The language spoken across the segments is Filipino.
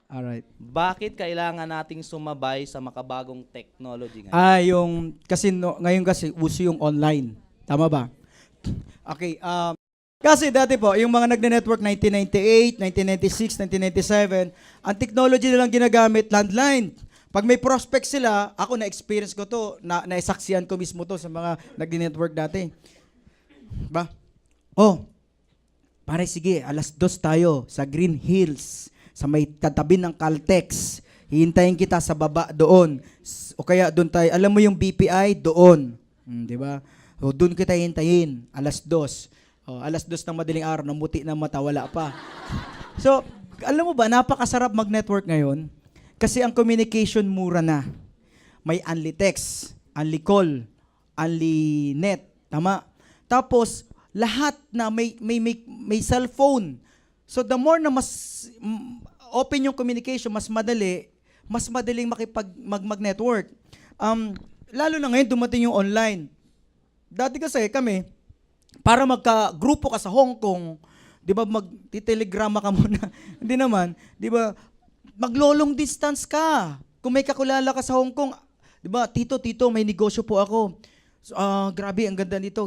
Alright. Bakit kailangan nating sumabay sa makabagong technology ngayon? Kasi ngayon kasi uso yung online. Tama ba? Okay, kasi dati po, yung mga nagne-network 1998, 1996, 1997, ang technology nilang ginagamit, landline. Pag may prospect sila, ako na-experience ko to, naisaksihan ko mismo to sa mga nagne-network dati. Ba? Oh, pare sige, 2:00 tayo sa Green Hills, sa may katabi ng Caltex. Hihintayin kita sa baba doon. O kaya doon tayo, alam mo yung BPI doon. Di ba? O doon kita hintayin, 2:00. O, 2:00 ng madaling araw, namuti na mata, wala pa. So, alam mo ba, napakasarap mag-network ngayon kasi ang communication mura na. May unli text, unli call, unli net, tama? Tapos, lahat na may cellphone. So the more na mas open yung communication, mas madaling mag-network. Lalo na ngayon dumating yung online. Dati kasi kami, para magka-grupo ka sa Hong Kong, 'di ba, magti-telegrama ka muna. Hindi naman, 'di ba? Maglo-long distance ka. Kung may kakilala ka sa Hong Kong, 'di ba? Tito, may negosyo po ako. So, grabe, ang ganda nito.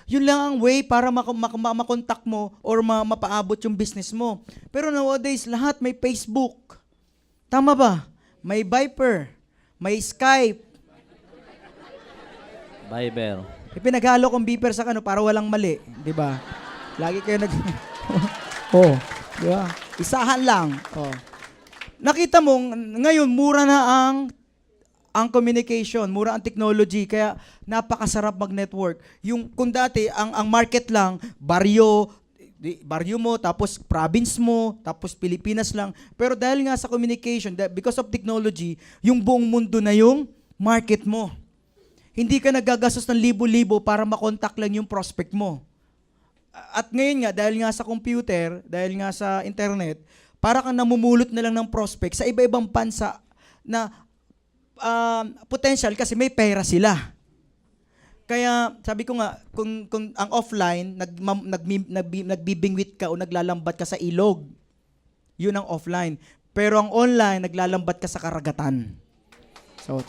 Yun lang ang way para makontak mo or mapaabot yung business mo. Pero nowadays, lahat may Facebook. Tama ba? May Viper. May Skype. Viber. Pinaghalo kong Viper sa para walang mali. Di ba? Lagi kayo oh, di ba? Isahan lang. Oh. Nakita mo, ngayon, mura na ang communication, mura ang technology, kaya napakasarap mag-network. Yung kung dati ang market lang baryo mo, tapos province mo, tapos Pilipinas lang. Pero dahil nga sa communication, because of technology, yung buong mundo na yung market mo. Hindi ka nagagastos ng libo-libo para makontak lang yung prospect mo. At ngayon nga, dahil nga sa computer, dahil nga sa internet, para kang namumulot na lang ng prospect sa iba-ibang bansa na potential kasi may pera sila. Kaya sabi ko nga, kung ang offline, nagbibingwit ka o naglalambat ka sa ilog, yun ang offline. Pero ang online, naglalambat ka sa karagatan. So,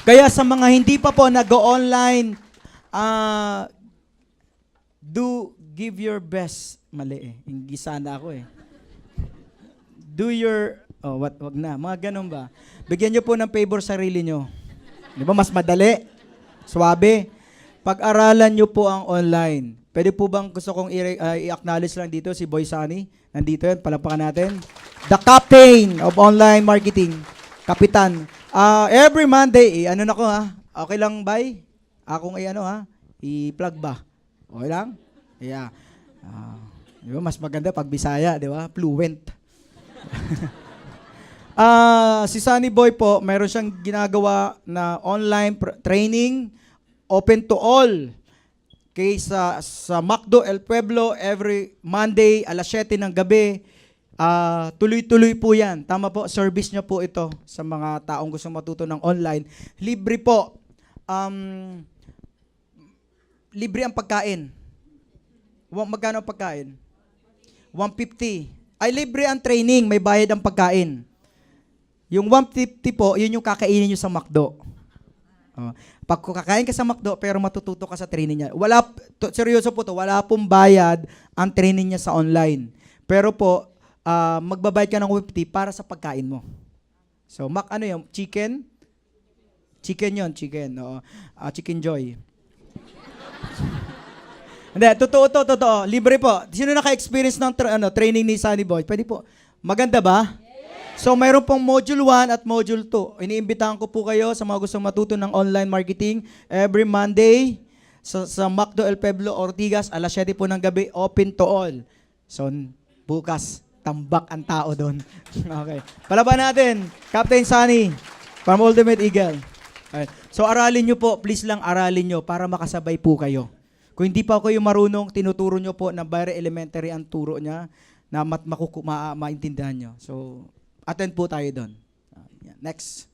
kaya sa mga hindi pa po nag-online, give your best. Mali eh. Hindi sana ako eh. Wag na. Mga ganun ba? Bigyan nyo po ng favor sarili nyo. Di ba? Mas madali. Suwabe. Pag-aralan nyo po ang online. Pwede po bang gusto kong i-acknowledge lang dito si Boy Sunny? Nandito yun. Palapakan natin. The captain of online marketing. Kapitan. Every Monday, ano na ko ha? Okay lang, Bay? Akong i-plug ba? Okay lang? Yeah. Di ba? Mas maganda pag Bisaya, di ba? Fluent. Si Sunny Boy po, mayroon siyang ginagawa na online training, open to all. Okay, sa MacDo El Pueblo, every Monday, 7:00 ng gabi. Tuloy-tuloy po yan. Tama po, service nyo po ito sa mga taong gusto matuto ng online. Libre po. Libre ang pagkain. Magkano ang pagkain? 150. Ay, libre ang training, may bayad ang pagkain. Yung 150 po, yun yung kakainin nyo sa McDo. Pag kakain ka sa McDo, pero matututo ka sa training niya. Seryoso po to, wala pong bayad ang training niya sa online. Pero po, magbabayad ka ng 150 para sa pagkain mo. So, ano yung chicken? Chicken yun, chicken. Chicken Joy. Hindi, totoo. Libre po. Sino naka-experience ng training ni Sunny Boy? Pwede po. Maganda ba? Yes. So, mayroon pong Module 1 at Module 2. Iniimbitahan ko po kayo sa mga gustong matuto ng online marketing every Monday sa MacDo El Pueblo, Ortigas, 7:00 po ng gabi, open to all. So, bukas, tambak ang tao doon. Okay. Palaban natin, Captain Sunny from Ultimate Eagle. Okay. So, aralin nyo po, please lang aralin nyo para makasabay po kayo. Kung hindi pa kayo marunong, tinuturo nyo po na very elementary ang turo niya na maintindihan nyo. So, attend po tayo doon. Next.